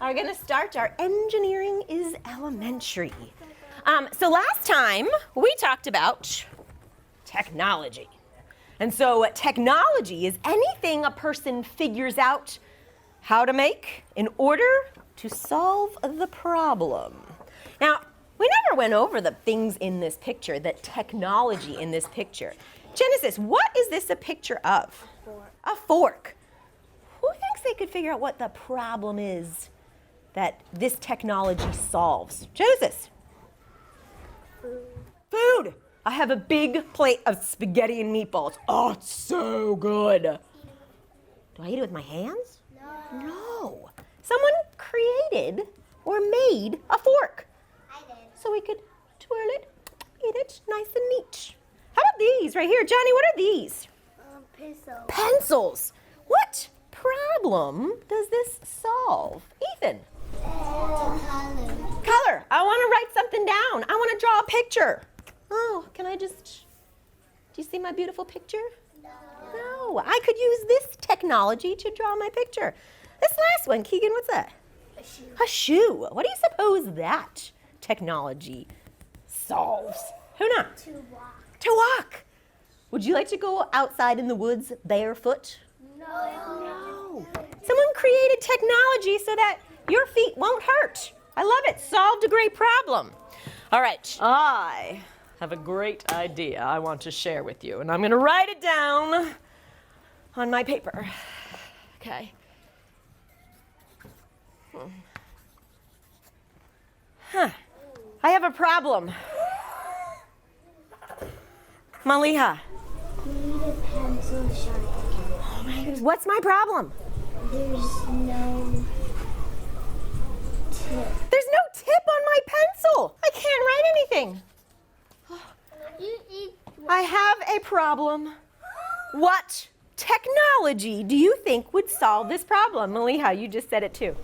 are going to start our Engineering is Elementary. So last time we talked about technology. And so technology is anything a person figures out how to make in order to solve the problem. Now, we never went over the things in this picture, the technology in this picture. Genesis, what is this a picture of? A fork. Who thinks they could figure out what the problem is that this technology solves? Genesis. Food. I have a big plate of spaghetti and meatballs. Oh, it's so good. Do I eat it with my hands? No. Someone created or made a fork. I did. So we could twirl it, eat it nice and neat. How about these right here? Johnny, what are these? Pencil. Pencils. What problem does this solve? Ethan. Color. I want to write something down. I want to draw a picture. Oh, can I just, do you see my beautiful picture? No. I could use this technology to draw my picture. This last one, Keegan, what's that? A shoe. A shoe. What do you suppose that technology solves? Who knows? To walk. To walk. Would you like to go outside in the woods barefoot? No. Someone created technology so that your feet won't hurt. I love it. Solved a great problem. All right. I have a great idea I want to share with you, and I'm going to write it down on my paper. Okay. I have a problem. Maliha. We need a pencil sharpener. Oh my goodness. What's my problem? There's no tip. There's no tip on my pencil. I can't write anything. I have a problem. What technology do you think would solve this problem? Maliha, you just said it too.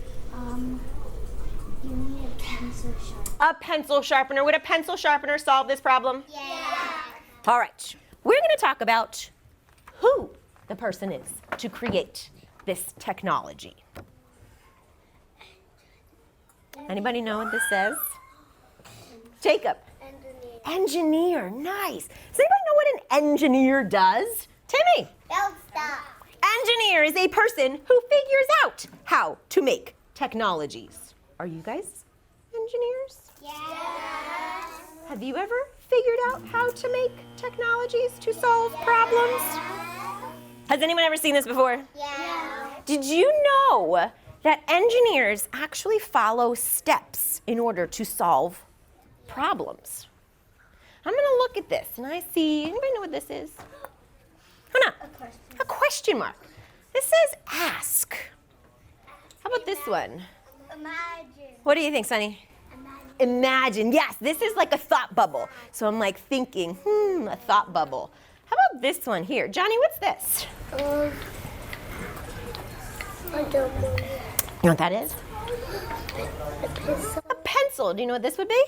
You need a pencil sharpener. A pencil sharpener. Would a pencil sharpener solve this problem? Yeah. All right. We're going to talk about who the person is to create this technology. Anybody know what this says? Jacob. Engineer. Nice. Does anybody know what an engineer does? Timmy. Don't stop. Engineer is a person who figures out how to make technologies. Are you guys engineers? Yes. Have you ever figured out how to make technologies to solve problems? Has anyone ever seen this before? Yeah. Did you know that engineers actually follow steps in order to solve problems? I'm going to look at this and I see, anybody know what this is? Hannah, a question mark. This says ask. How about this one? Imagine. What do you think, Sunny? Imagine. Yes, this is like a thought bubble. So I'm like thinking, a thought bubble. How about this one here? Johnny, what's this? I don't know. You know what that is? A pencil. A pencil. Do you know what this would be?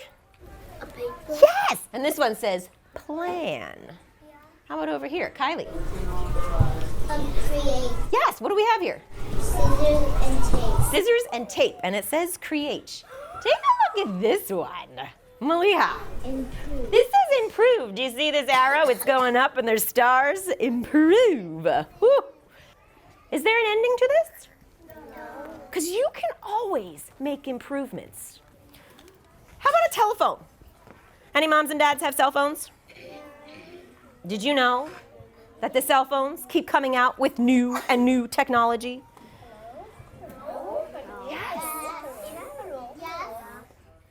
A paper. Yes! And this one says plan. How about over here? Kylie. Create. Yes, what do we have here? Scissors and tape. Scissors and tape. And it says create. Take a look at this one. Maliha. Improve. This is improve. Do you see this arrow? It's going up and there's stars. Improve. Woo. Is there an ending to this? No. Because you can always make improvements. How about a telephone? Any moms and dads have cell phones? Did you know that the cell phones keep coming out with new and new technology? Yes.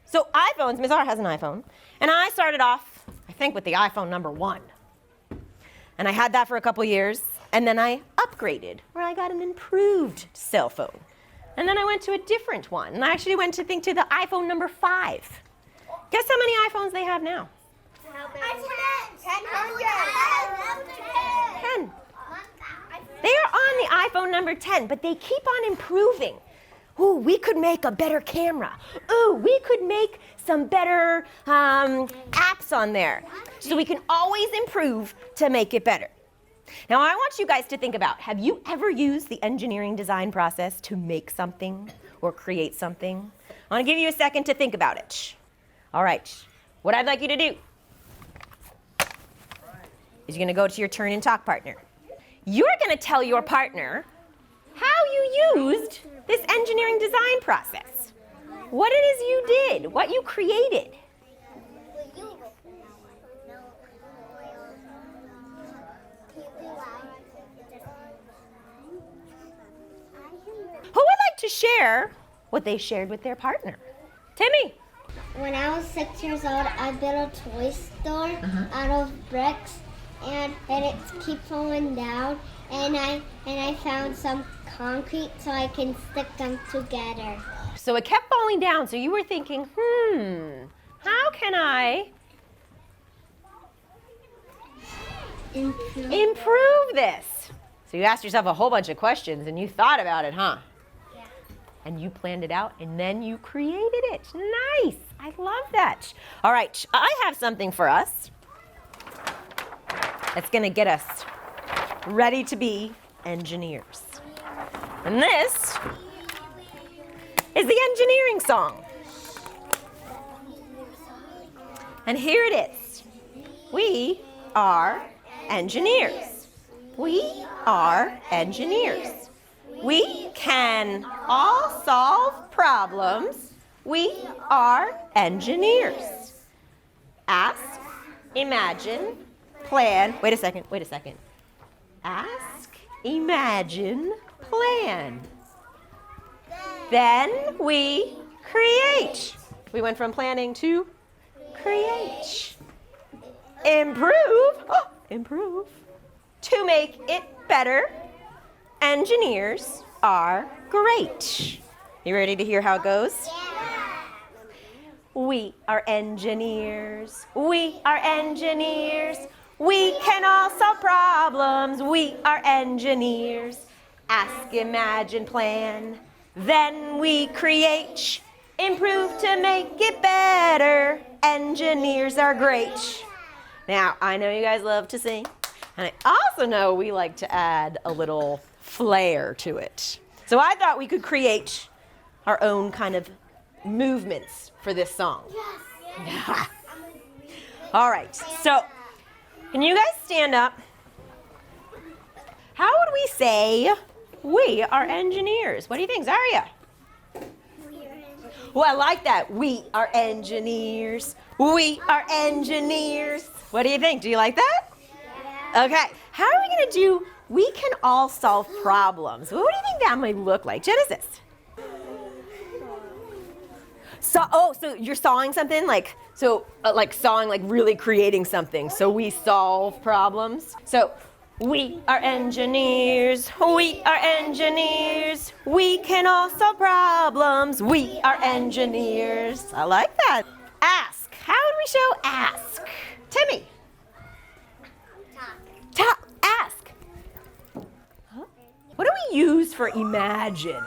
So iPhones, Ms. R has an iPhone, and I started off, I think, with the iPhone number 1. And I had that for a couple years, and then I upgraded, where I got an improved cell phone. And then I went to a different one, and I actually went to the iPhone number 5. Guess how many iPhones they have now? 10. They are on the iPhone number 10, but they keep on improving. Ooh, we could make a better camera. Ooh, we could make some better apps on there. So we can always improve to make it better. Now I want you guys to think about, have you ever used the engineering design process to make something or create something? I want to give you a second to think about it. All right, what I'd like you to do is you're going to go to your turn and talk partner. You're going to tell your partner how you used this engineering design process. What it is you did, what you created. Who would like to share what they shared with their partner? Timmy. When I was 6 years old, I built a toy store out of bricks, and it keeps falling down. And I found some concrete so I can stick them together. So it kept falling down. So you were thinking, how can I improve this? So you asked yourself a whole bunch of questions and you thought about it, huh? Yeah. And you planned it out and then you created it. Nice. I love that. All right, I have something for us that's going to get us ready to be engineers. And this is the engineering song. And here it is. We are engineers. We are engineers. We can all solve problems. We are engineers. Ask, imagine, plan. Wait a second. Ask, imagine, plan. Then we create. We went from planning to create. Improve. Improve. To make it better. Engineers are great. You ready to hear how it goes? Yeah. We are engineers. We are engineers. We can all solve problems. We are engineers. Ask, imagine, plan. Then we create. Improve to make it better. Engineers are great. Now, I know you guys love to sing, and I also know we like to add a little flair to it. So I thought we could create our own kind of movements for this song. Yes. All right, so can you guys stand up? How would we say we are engineers? What do you think, Zaria? Well, I like that. We are engineers. We are engineers. What do you think? Do you like that? Yeah. Okay, how are we going to do we can all solve problems? What do you think that might look like? Genesis. So you're sawing something? Like sawing, like really creating something. So we solve problems. So we are engineers. We are engineers. We can all solve problems. We are engineers. I like that. Ask. How would we show ask? Timmy. Talk. Ask. Huh? What do we use for imagine?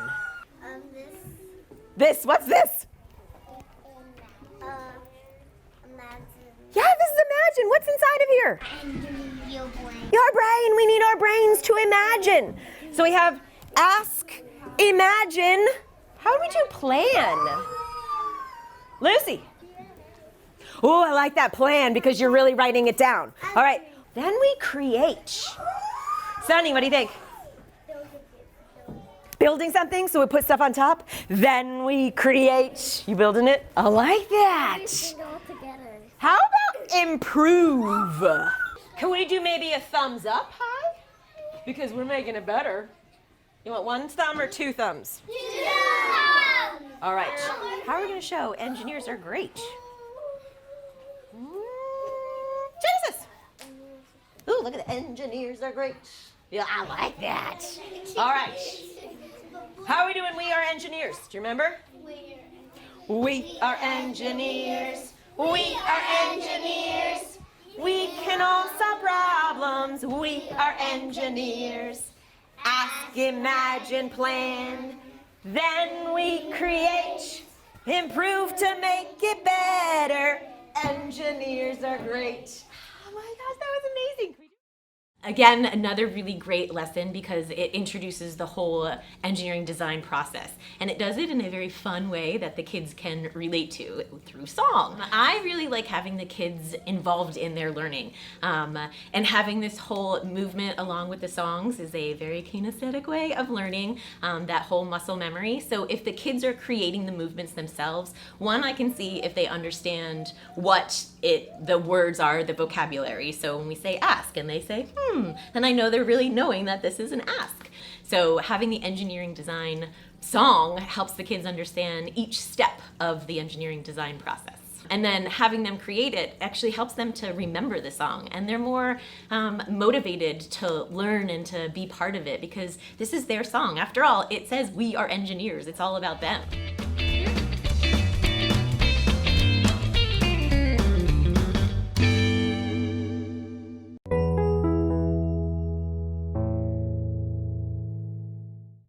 This. What's this? Imagine. Yeah, this is imagine. What's inside of here? Your brain. Our brain. We need our brains to imagine. So we have ask, imagine. How do we do plan? Lucy. Oh, I like that plan because you're really writing it down. All right. Then we create. Sunny, what do you think? Building something, so we put stuff on top. Then we create. You building it? I like that. How about improve? Can we do maybe a thumbs up high? Because we're making it better. You want one thumb or two thumbs? All right. How are we going to show engineers are great? Genesis. Ooh, look at the engineers are great. Yeah, I like that. All right. How are we doing? We are engineers. Do you remember? We are engineers. We are engineers. We can all solve problems. We are engineers. Ask, imagine, plan. Then we create. Improve to make it better. Engineers are great. Oh my gosh, that was amazing. Again, another really great lesson because it introduces the whole engineering design process. And it does it in a very fun way that the kids can relate to through song. I really like having the kids involved in their learning. And having this whole movement along with the songs is a very kinesthetic way of learning that whole muscle memory. So if the kids are creating the movements themselves, one, I can see if they understand what the words are, the vocabulary. So when we say ask and they say, then I know they're really knowing that this is an ask. So having the engineering design song helps the kids understand each step of the engineering design process. And then having them create it actually helps them to remember the song, and they're more motivated to learn and to be part of it because this is their song. After all, it says we are engineers. It's all about them.